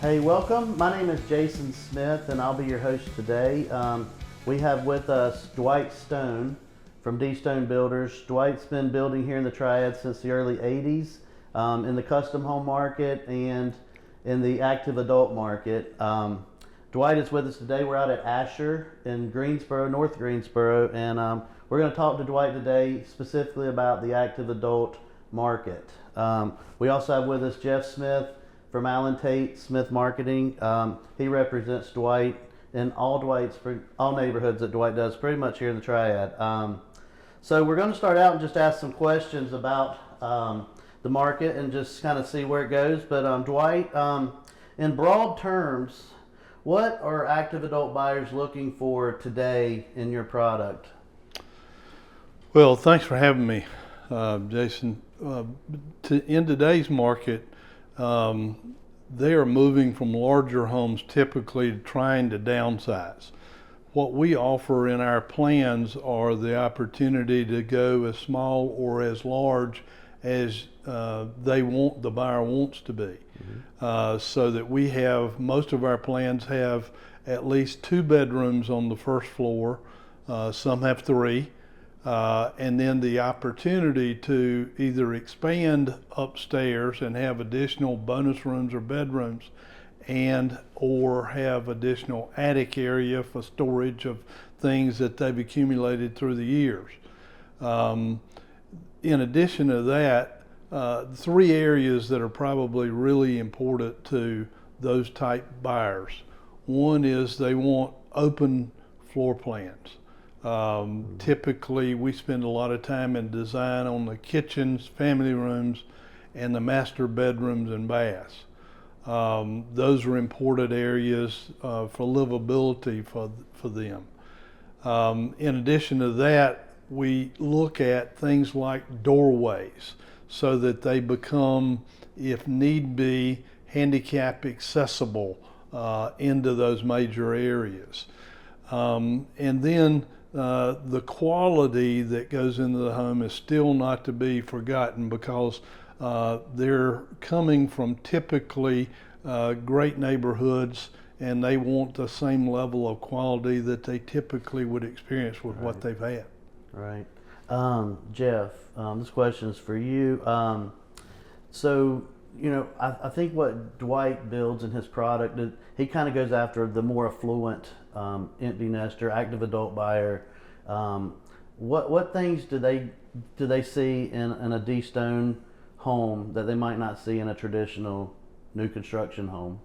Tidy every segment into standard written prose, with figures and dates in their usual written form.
Hey, welcome. My name is Jason Smith, and I'll be your host today. We have with us Dwight Stone from D Stone Builders. Dwight's been building here in the Triad since the early 80s in the custom home market and in the active adult market. Dwight is with us today. We're out at Asher in Greensboro, North Greensboro, and we're going to talk to Dwight today specifically about the active adult market. We also have with us Jeff Smith from Tate Smith Marketing. He represents Dwight in all neighborhoods that Dwight does pretty much here in the Triad. So we're going to start out and just ask some questions about the market and just kind of see where it goes. But Dwight, in broad terms, what are active adult buyers looking for today in your product? Well, thanks for having me, Jason. In today's market, they are moving from larger homes typically to trying to downsize. What we offer in our plans are the opportunity to go as small or as large as the buyer wants to be. So that we have, most of our plans have at least 2 bedrooms on the first floor, some have 3, and then the opportunity to either expand upstairs and have additional bonus rooms or bedrooms and or have additional attic area for storage of things that they've accumulated through the years. In addition to that, 3 areas that are probably really important to those type buyers. One is they want open floor plans. Typically we spend a lot of time in design on the kitchens, family rooms, and the master bedrooms and baths. Those are important areas for livability for them. In addition to that, we look at things like doorways so that they become, if need be, handicap accessible into those major areas. And then the quality that goes into the home is still not to be forgotten because they're coming from typically great neighborhoods and they want the same level of quality that they typically would experience with what they've had. Right. Jeff, this question is for you. So, you know, I think what Dwight builds in his product, he kind of goes after the more affluent empty nester, active adult buyer. What things do they see in a D Stone home that they might not see in a traditional new construction home?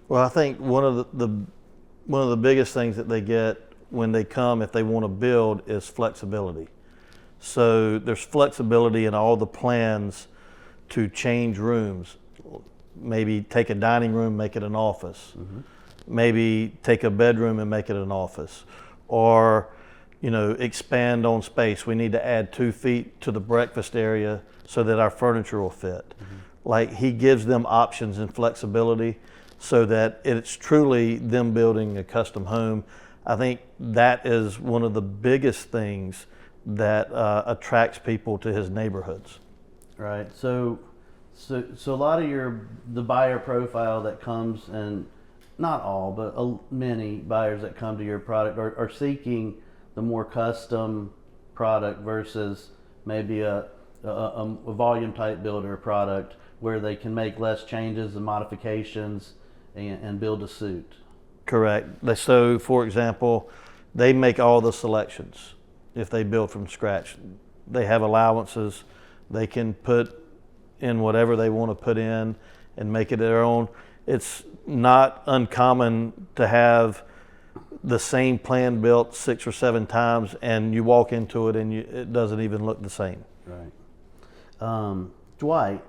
Well, I think one of the biggest things that they get when they come, if they want to build, is flexibility. So there's flexibility in all the plans to change rooms. Maybe take a dining room, make it an office. Maybe take a bedroom and make it an office. Or, you know, expand on space. We need to add 2 feet to the breakfast area so that our furniture will fit. Like, he gives them options and flexibility so that it's truly them building a custom home. I think that is one of the biggest things that attracts people to his neighborhoods. Right. So a lot of the buyer profile that comes, and not all, but many buyers that come to your product are seeking the more custom product versus maybe a volume type builder product where they can make less changes and modifications and build a suit. Correct. So, for example, they make all the selections if they build from scratch. They have allowances. They can put in whatever they want to put in and make it their own. It's not uncommon to have the same plan built 6 or 7 times and you walk into it and it doesn't even look the same. Right. Dwight,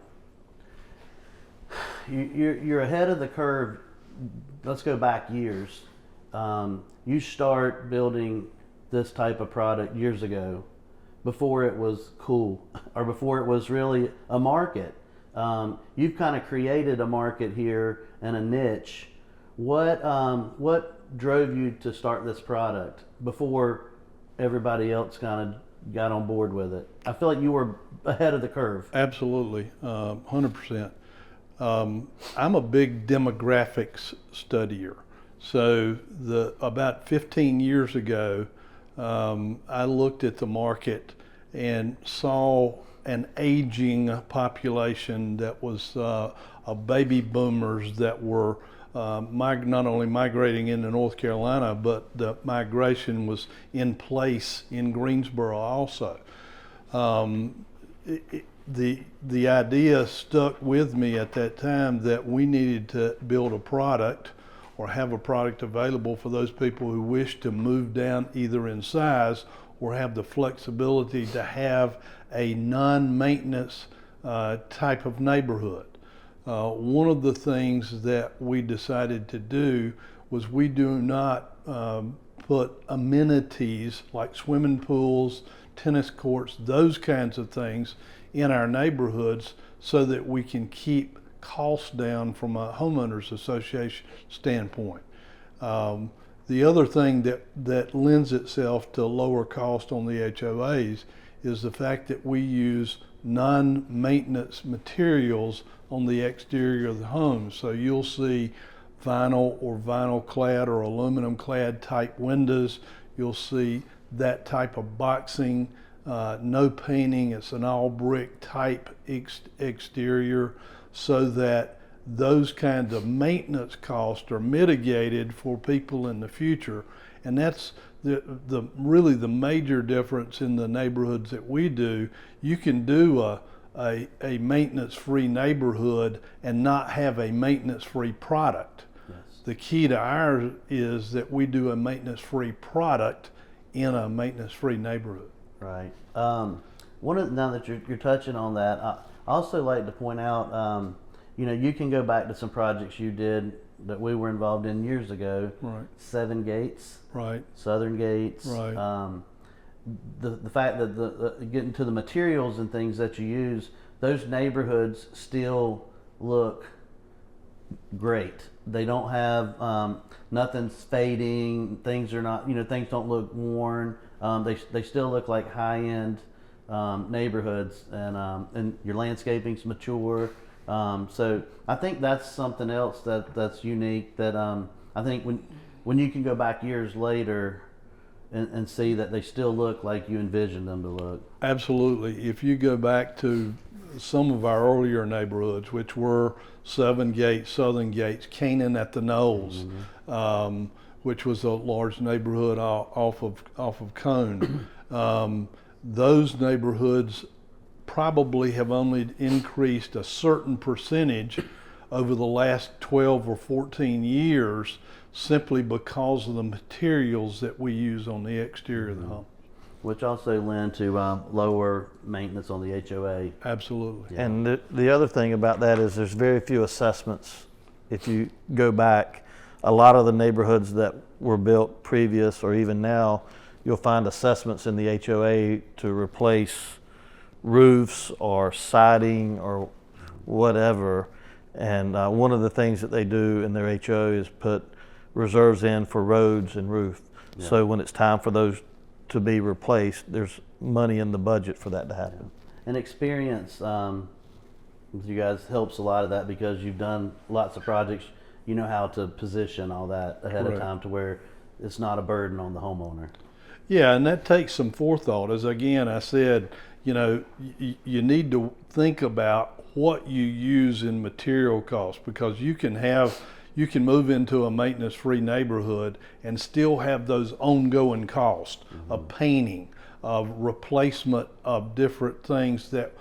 you're ahead of the curve. Let's go back years. You start building this type of product years ago, before it was cool or before it was really a market. You've kind of created a market here and a niche. What drove you to start this product before everybody else kind of got on board with it? I feel like you were ahead of the curve. Absolutely, 100%. I'm a big demographics studier. So about 15 years ago, I looked at the market and saw an aging population that was of baby boomers that were not only migrating into North Carolina, but the migration was in place in Greensboro also. The idea stuck with me at that time that we needed to build a product or have a product available for those people who wish to move down either in size or have the flexibility to have a non-maintenance type of neighborhood. One of the things that we decided to do was we do not put amenities like swimming pools, tennis courts, those kinds of things in our neighborhoods so that we can keep costs down from a homeowners association standpoint. The other thing that lends itself to lower cost on the HOAs is the fact that we use non-maintenance materials on the exterior of the home. So you'll see vinyl or vinyl clad or aluminum clad type windows. You'll see that type of boxing, no painting. It's an all brick type exterior, so that those kinds of maintenance costs are mitigated for people in the future. And that's really the major difference in the neighborhoods that we do. You can do a maintenance-free neighborhood and not have a maintenance-free product. Yes. The key to ours is that we do a maintenance-free product in a maintenance-free neighborhood. Right. Now that you're touching on that, I also like to point out, you can go back to some projects you did that we were involved in years ago. Right. 7 Gates. Right. Southern Gates. Right. The fact that the getting to the materials and things that you use, those neighborhoods still look great. They don't have nothing's fading. Things are not, things don't look worn. They still look like high-end neighborhoods, and your landscaping's mature. So I think that's something else that's unique. That I think when you can go back years later and see that they still look like you envisioned them to look. Absolutely. If you go back to some of our earlier neighborhoods, which were 7 Gates, Southern Gates, Canaan at the Knolls, Mm-hmm. Which was a large neighborhood off of Cone. Those neighborhoods probably have only increased a certain percentage over the last 12 or 14 years simply because of the materials that we use on the exterior of the home. Which also lend to lower maintenance on the HOA. Absolutely. Yeah. And the other thing about that is there's very few assessments. If you go back, a lot of the neighborhoods that were built previous or even now, you'll find assessments in the HOA to replace roofs or siding or whatever. And one of the things that they do in their HOA is put reserves in for roads and roof. Yeah. So when it's time for those to be replaced, there's money in the budget for that to happen. And experience with you guys helps a lot of that because you've done lots of projects. You know how to position all that ahead of time to where it's not a burden on the homeowner. Yeah, and that takes some forethought. As again, I said, you need to think about what you use in material costs, because you can move into a maintenance-free neighborhood and still have those ongoing costs of painting, of replacement of different things that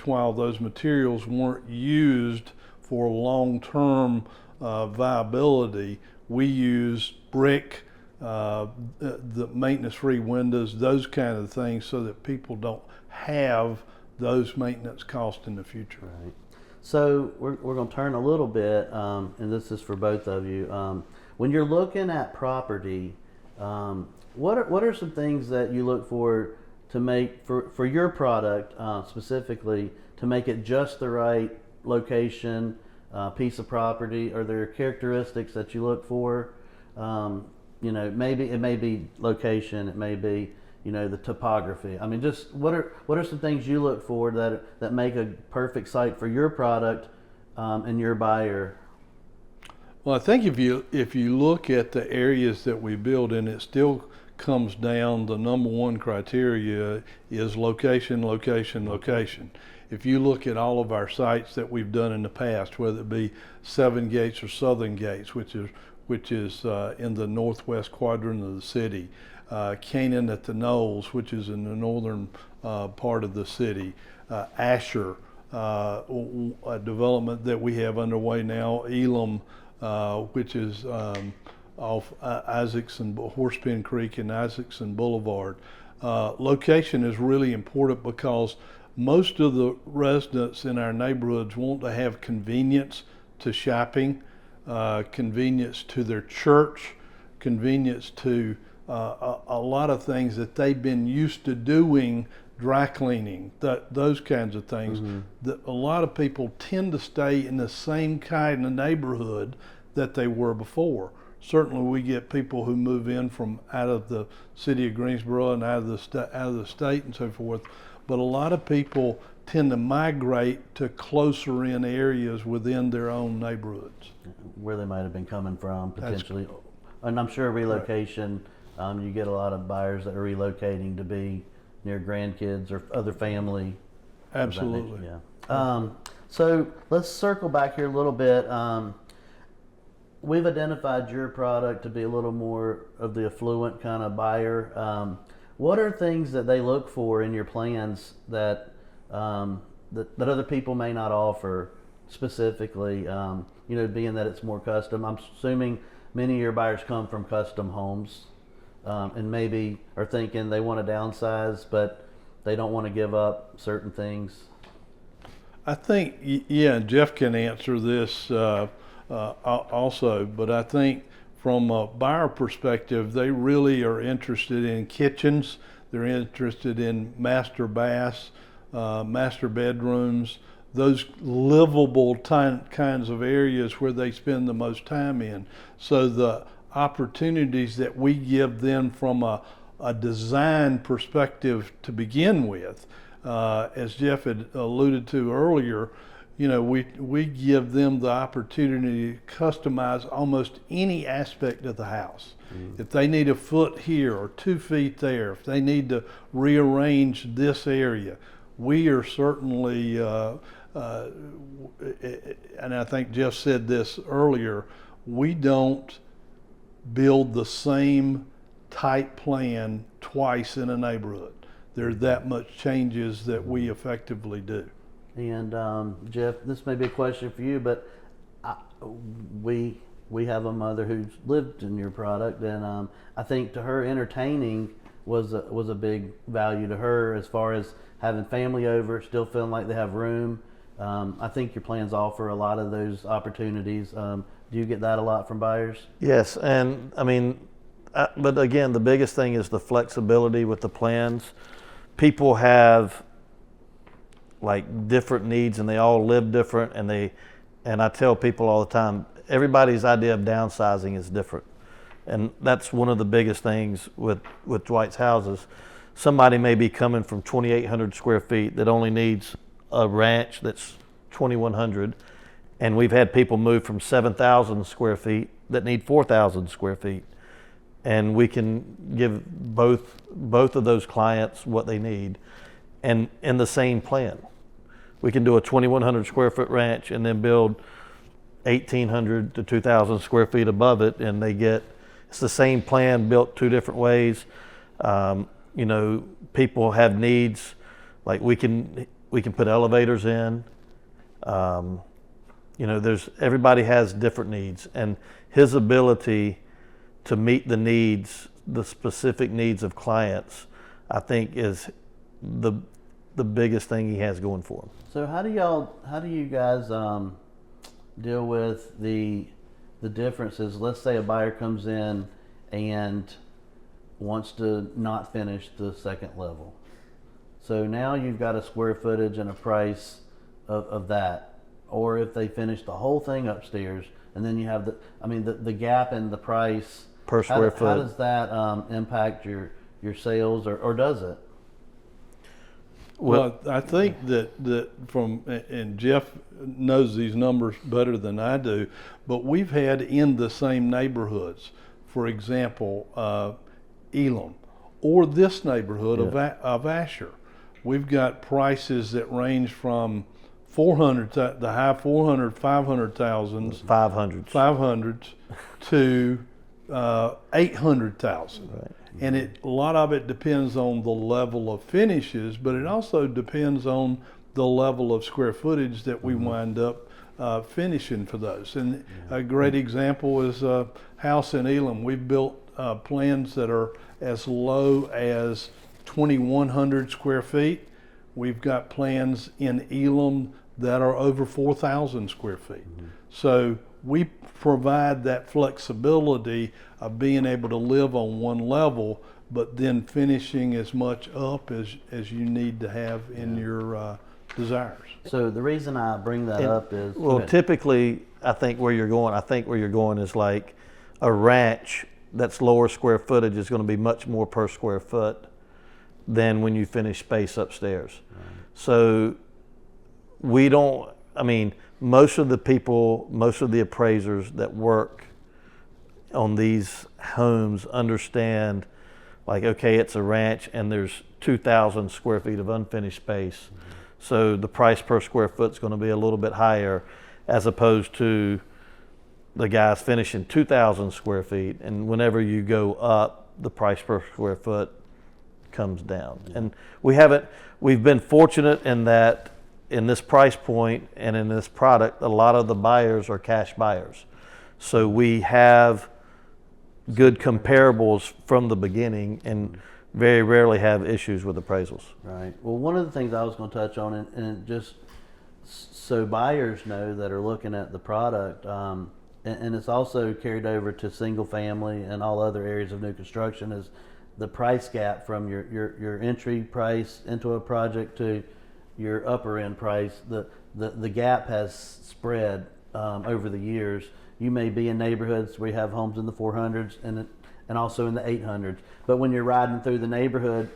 while those materials weren't used for long-term viability, we use brick, the maintenance-free windows, those kind of things, so that people don't have those maintenance costs in the future. Right. So we're going to turn a little bit, and this is for both of you. When you're looking at property, what are some things that you look for to make for your product specifically to make it just the right location, piece of property? Are there characteristics that you look for? Maybe it may be location, it may be the topography. Just what are some things you look for that make a perfect site for your product, in your buyer? Well, I think if you look at the areas that we build in, it still comes down, the number one criteria is location, location, location. If you look at all of our sites that we've done in the past, whether it be Seven Gates or Southern Gates, which is in the northwest quadrant of the city, Canaan at the Knolls, which is in the northern part of the city, Asher, a development that we have underway now, Elam, which is off Isaacson, Horsepen Creek and Isaacson Boulevard. Location is really important because most of the residents in our neighborhoods want to have convenience to shopping, convenience to their church, convenience to a lot of things that they've been used to doing, dry cleaning, those kinds of things. A lot of people tend to stay in the same kind of neighborhood that they were before. Certainly we get people who move in from out of the city of Greensboro and out of the state and so forth, but a lot of people tend to migrate to closer in areas within their own neighborhoods. Where they might have been coming from potentially. And I'm sure relocation, you get a lot of buyers that are relocating to be near grandkids or other family. Absolutely. Yeah. So let's circle back here a little bit. We've identified your product to be a little more of the affluent kind of buyer. What are things that they look for in your plans that that other people may not offer specifically? Being that it's more custom. I'm assuming many of your buyers come from custom homes, and maybe are thinking they want to downsize, but they don't want to give up certain things. I think, yeah, Jeff can answer this also, but I think from a buyer perspective, they really are interested in kitchens. They're interested in master baths, master bedrooms, those livable kinds of areas where they spend the most time in. So the opportunities that we give them from a design perspective to begin with, as Jeff had alluded to earlier, we give them the opportunity to customize almost any aspect of the house. If they need a foot here or 2 feet there, if they need to rearrange this area, we are certainly, and I think Jeff said this earlier, we don't build the same type plan twice in a neighborhood. There's that much changes that we effectively do. And Jeff, this may be a question for you, but we have a mother who's lived in your product, and I think to her, entertaining was a big value to her as far as having family over, still feeling like they have room. I think your plans offer a lot of those opportunities. Do you get that a lot from buyers? Yes, and I mean, but again, the biggest thing is the flexibility with the plans. People have like different needs, and they all live different, and I tell people all the time, everybody's idea of downsizing is different. And that's one of the biggest things with Dwight's houses. Somebody may be coming from 2,800 square feet that only needs a ranch that's 2,100, and we've had people move from 7,000 square feet that need 4,000 square feet. And we can give both of those clients what they need, and in the same plan. We can do a 2,100 square foot ranch and then build 1,800 to 2,000 square feet above it, and it's the same plan built 2 different ways. People have needs, like we can put elevators in. Everybody has different needs, and his ability to meet the needs, the specific needs of clients, I think is the biggest thing he has going for him. So how do you guys deal with the differences? Let's say a buyer comes in and wants to not finish the second level. So now you've got a square footage and a price of that. Or if they finish the whole thing upstairs, and then you have the gap in the price per square foot. How does that impact your sales, or does it? Well, I think that from, and Jeff knows these numbers better than I do, but we've had in the same neighborhoods, for example, Elam, or this neighborhood of Asher. We've got prices that range from 400, the high 400, 500,000s, 500s to 800,000. Right. And a lot of it depends on the level of finishes, but it also depends on the level of square footage that we wind up finishing for those. And a great example is a house in Elam. We've built plans that are as low as 2,100 square feet. We've got plans in Elam that are over 4,000 square feet. So we provide that flexibility of being able to live on one level, but then finishing as much up as you need to have in your desires. So the reason I bring that up is, Well, typically, I think where you're going is like a ranch that's lower square footage is going to be much more per square foot than when you finish space upstairs. So we don't, I mean, most of the appraisers that work on these homes understand, like, okay, it's a ranch and there's 2,000 square feet of unfinished space. So the price per square foot is going to be a little bit higher, as opposed to the guys finishing 2,000 square feet. And whenever you go up, the price per square foot comes down. And we've been fortunate in that in this price point and in this product, a lot of the buyers are cash buyers. So we have good comparables from the beginning and very rarely have issues with appraisals. right. Well, one of the things I was going to touch on, and just so buyers know that are looking at the product, and it's also carried over to single family and all other areas of new construction, is the price gap from your entry price into a project to your upper end price. The gap has spread over the years. You may be in neighborhoods where you have homes in the 400s and also in the 800s, but when you're riding through the neighborhood,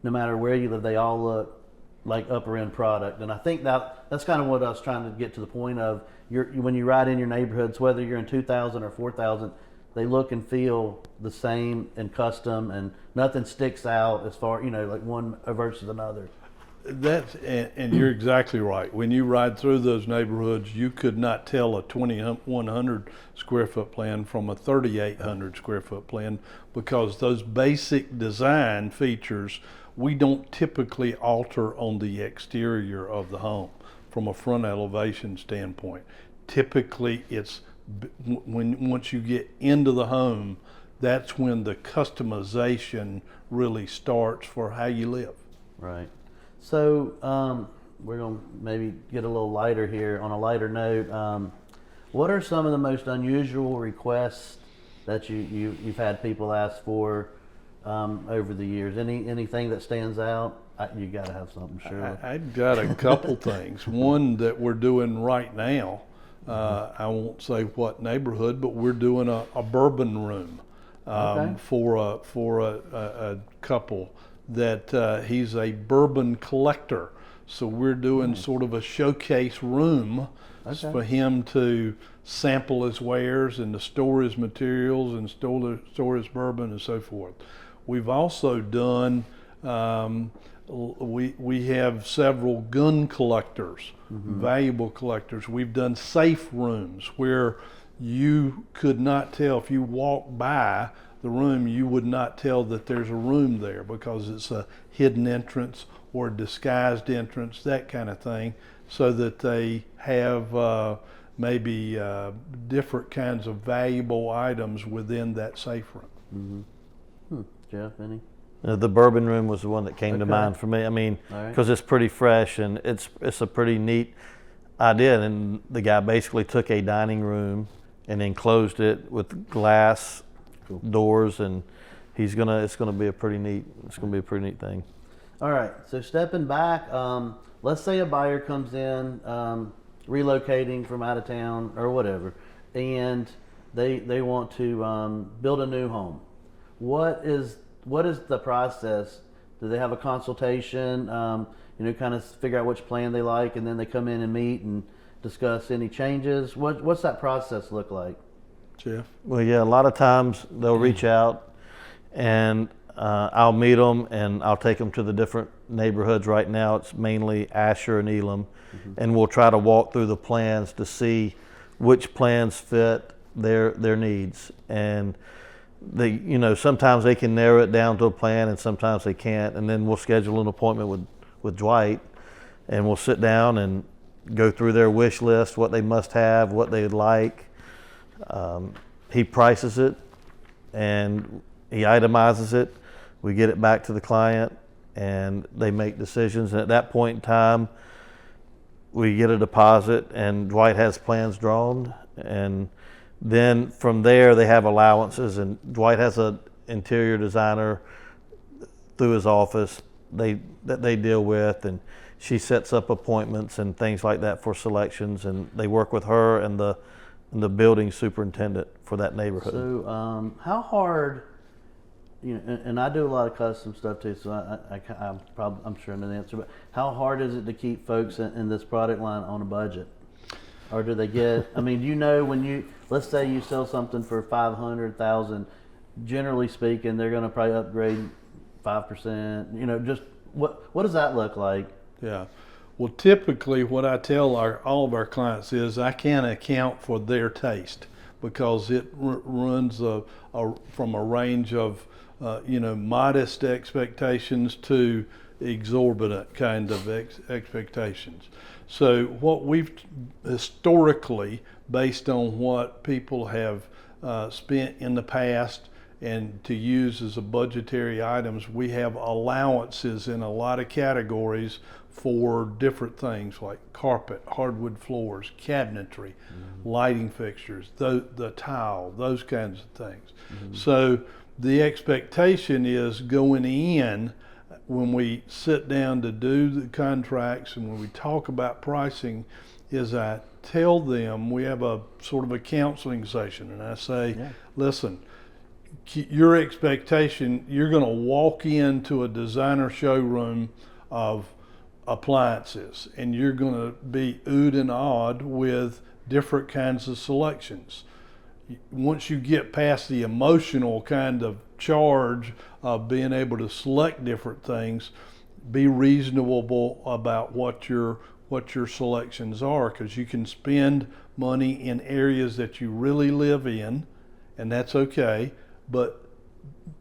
no matter where you live, they all look like upper end product. And I think that's kind of what I was trying to get to the point of. When you ride in your neighborhoods, whether you're in 2,000 or 4,000, they look and feel the same and custom, and nothing sticks out as far, like one versus another. And you're exactly right. When you ride through those neighborhoods, you could not tell a 2,100 square foot plan from a 3,800 square foot plan, because those basic design features we don't typically alter on the exterior of the home from a front elevation standpoint. Typically, it's once you get into the home, that's when the customization really starts for how you live. Right. So we're going to maybe get a little lighter here. On a lighter note, what are some of the most unusual requests that you've had people ask for over the years? Anything that stands out? You got to have something, sure. I've got a couple things. One that we're doing right now, I won't say what neighborhood, but we're doing a bourbon room for a couple that he's a bourbon collector. So we're doing sort of a showcase room for him to sample his wares and to store his materials and store his bourbon and so forth. We've also done, we have several gun collectors, valuable collectors. We've done safe rooms where you could not tell, if you walk by the room, you would not tell that there's a room there because it's a hidden entrance or a disguised entrance, that kind of thing, so that they have maybe different kinds of valuable items within that safe room. Jeff, any? The bourbon room was the one that came to mind for me. I mean, because it's pretty fresh and it's a pretty neat idea. And the guy basically took a dining room and enclosed it with glass doors, and it's gonna be a pretty neat thing. All right. So stepping back, let's say a buyer comes in, relocating from out of town or whatever, and they want to build a new home. What is the process? Do they have a consultation? kind of figure out which plan they like, and then they come in and meet and discuss any changes? What's that process look like? Jeff? Well, yeah, a lot of times they'll reach out, and I'll meet them, and I'll take them to the different neighborhoods. Right now it's mainly Asher and Elam, and we'll try to walk through the plans to see which plans fit their needs. And sometimes they can narrow it down to a plan, and sometimes they can't. And then we'll schedule an appointment with Dwight, and we'll sit down and go through their wish list, what they must have, what they'd like. He prices it, and he itemizes it. We get it back to the client, and they make decisions. And at that point in time, we get a deposit, and Dwight has plans drawn. And then from there, they have allowances, and Dwight has an interior designer through his office that they deal with, and she sets up appointments and things like that for selections, and they work with her and the building superintendent for that neighborhood. So how hard, and I do a lot of custom stuff too, so I'm sure I know the answer, but how hard is it to keep folks in this product line on a budget? Or do they get, when let's say you sell something for $500,000, generally speaking, they're going to probably upgrade 5%, just what does that look like? Yeah. Well, typically what I tell all of our clients is I can't account for their taste, because it runs from a range of modest expectations to exorbitant kind of expectations. So what we've historically, based on what people have spent in the past and to use as a budgetary items, we have allowances in a lot of categories for different things like carpet, hardwood floors, cabinetry, lighting fixtures, the tile, those kinds of things. So the expectation is going in, when we sit down to do the contracts and when we talk about pricing, is I tell them, we have a sort of a counseling session, and I say, listen, your expectation, you're going to walk into a designer showroom of appliances, and you're going to be oohed and awed with different kinds of selections. Once you get past the emotional kind of charge of being able to select different things, be reasonable about what your selections are, because you can spend money in areas that you really live in, and that's okay, but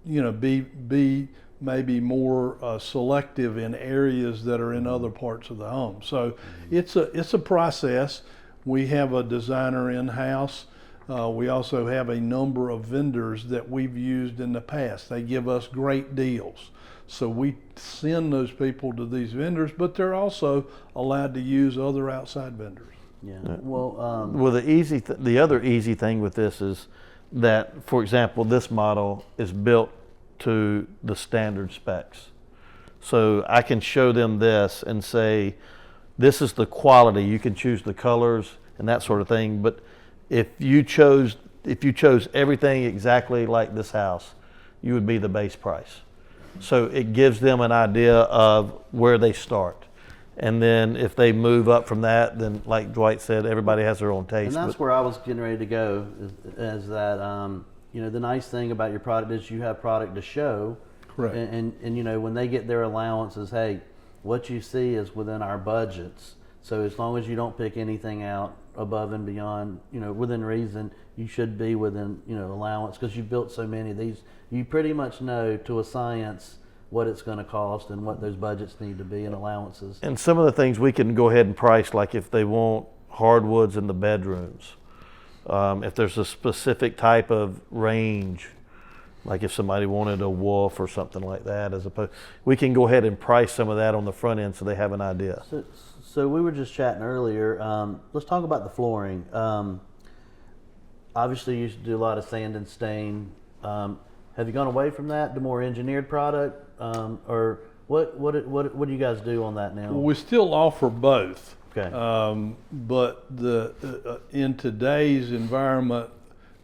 be maybe more selective in areas that are in other parts of the home. So it's a process. We have a designer in-house. We also have a number of vendors that we've used in the past. They give us great deals. So we send those people to these vendors, but they're also allowed to use other outside vendors. Yeah. Well, the other easy thing with this is that, for example, this model is built to the standard specs. So I can show them this and say, this is the quality. You can choose the colors and that sort of thing. But if you chose everything exactly like this house, you would be the base price. So it gives them an idea of where they start. And then if they move up from that, then like Dwight said, everybody has their own taste. And that's where I was getting ready to go, is that, the nice thing about your product is you have product to show. Correct. And when they get their allowances, hey, what you see is within our budgets. So as long as you don't pick anything out above and beyond, within reason, you should be within, allowance, because you've built so many of these. You pretty much know to a science what it's going to cost and what those budgets need to be and allowances. And some of the things we can go ahead and price, like if they want hardwoods in the bedrooms, if there's a specific type of range, like if somebody wanted a wolf or something like that, we can go ahead and price some of that on the front end so they have an idea. So we were just chatting earlier. Let's talk about the flooring. Obviously, you used to do a lot of sand and stain. Have you gone away from that to more engineered product, or what do you guys do on that now? Well, we still offer both. Okay. But in today's environment,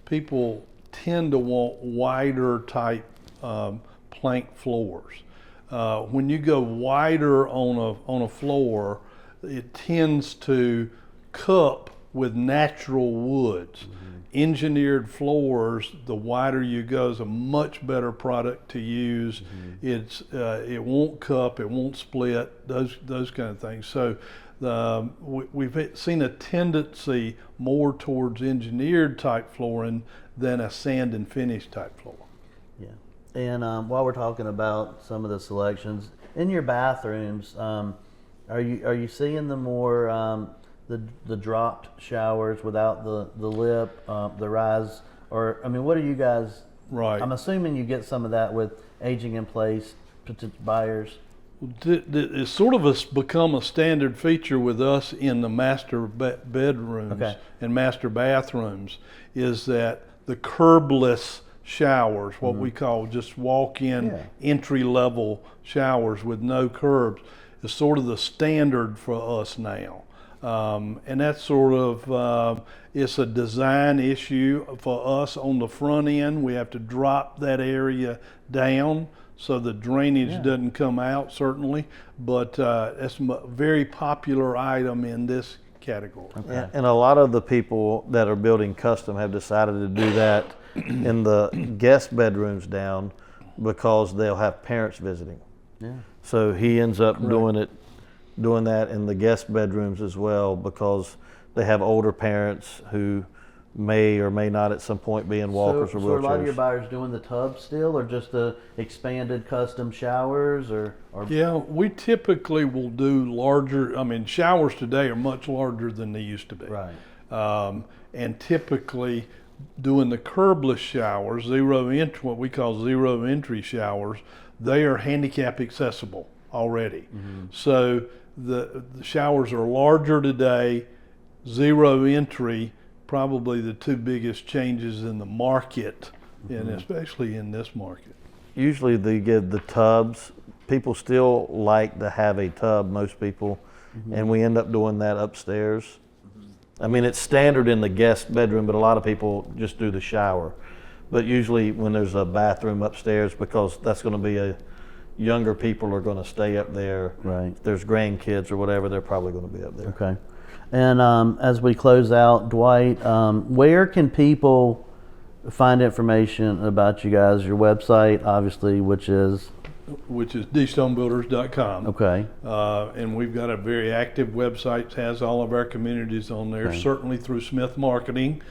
people tend to want wider type plank floors. When you go wider on a floor, it tends to cup with natural woods. Engineered floors, the wider you go, is a much better product to use. It won't cup, it won't split, those kind of things. So we've seen a tendency more towards engineered type flooring than a sand and finish type floor. Yeah. And while we're talking about some of the selections in your bathrooms, are you seeing the more the dropped showers without the lip, the rise, or I mean, what are you guys? Right. I'm assuming you get some of that with aging in place potential buyers. It's sort of become a standard feature with us in the master bedrooms and master bathrooms, is that the curbless showers, what we call just walk-in entry-level showers with no curbs, is sort of the standard for us now. And that's sort of, it's a design issue for us on the front end. We have to drop that area down so the drainage doesn't come out, certainly, but it's a very popular item in this category. Okay. And a lot of the people that are building custom have decided to do that in the guest bedrooms down because they'll have parents visiting. Yeah. So he ends up doing that in the guest bedrooms as well, because they have older parents who may or may not at some point be in walkers or wheelchairs. So are a lot of your buyers doing the tub still, or just the expanded custom showers, or? Yeah, we typically will do larger. I mean, showers today are much larger than they used to be. Right. And typically doing the curbless showers, zero entry, what we call zero entry showers, they are handicap accessible already. So the showers are larger today, zero entry, probably the two biggest changes in the market, and especially in this market. Usually they give the tubs. People still like to have a tub, most people, and we end up doing that upstairs. I mean, it's standard in the guest bedroom, but a lot of people just do the shower. But usually when there's a bathroom upstairs, because that's going to be younger people are going to stay up there. Right. If there's grandkids or whatever, they're probably going to be up there. Okay. And as we close out, Dwight, where can people find information about you guys? Your website, obviously, which is dstonebuilders.com. Okay. And we've got a very active website, has all of our communities on there, certainly through Smith Marketing,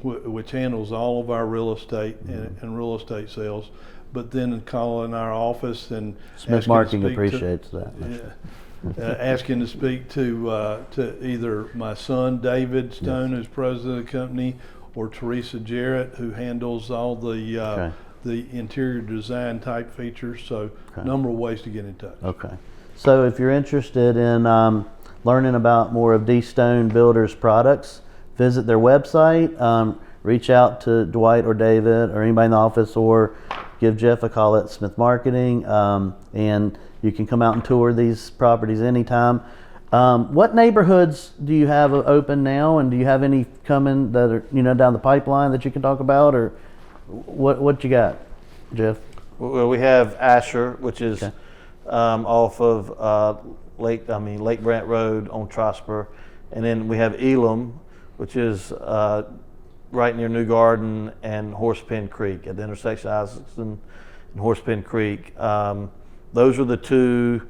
which handles all of our real estate and real estate sales. But then calling our office and Smith Marketing appreciates that. Asking to speak to either my son David Stone, who's president of the company, or Teresa Jarrett, who handles all the interior design type features. So number of ways to get in touch. Okay. So if you're interested in learning about more of D Stone Builders products, visit their website, reach out to Dwight or David or anybody in the office, or give Jeff a call at Smith Marketing, and you can come out and tour these properties anytime. What neighborhoods do you have open now, and do you have any coming that are down the pipeline that you can talk about, or what you got, Jeff? Well, we have Asher, which is off of Lake Brant Road on Trosper, and then we have Elam, which is right near New Garden and Horsepen Creek at the intersection of Isaacson and Horsepen Creek. Those are the two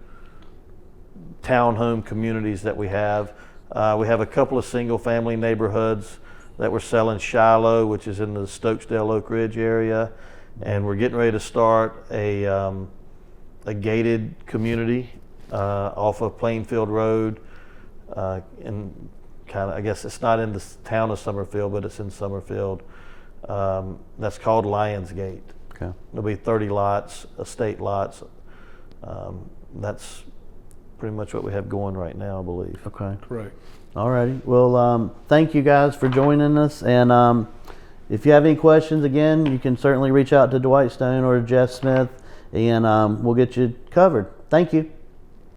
townhome communities that we have. We have a couple of single-family neighborhoods that we're selling. Shiloh, which is in the Stokesdale Oak Ridge area, and we're getting ready to start a gated community off of Plainfield Road, and kind of, I guess it's not in the town of Summerfield, but it's in Summerfield. That's called Lions Gate. Okay. There'll be 30 lots, estate lots. That's pretty much what we have going right now, I believe. Okay. Correct. All righty. Well, thank you guys for joining us. And if you have any questions, again, you can certainly reach out to Dwight Stone or Jeff Smith, and we'll get you covered. Thank you.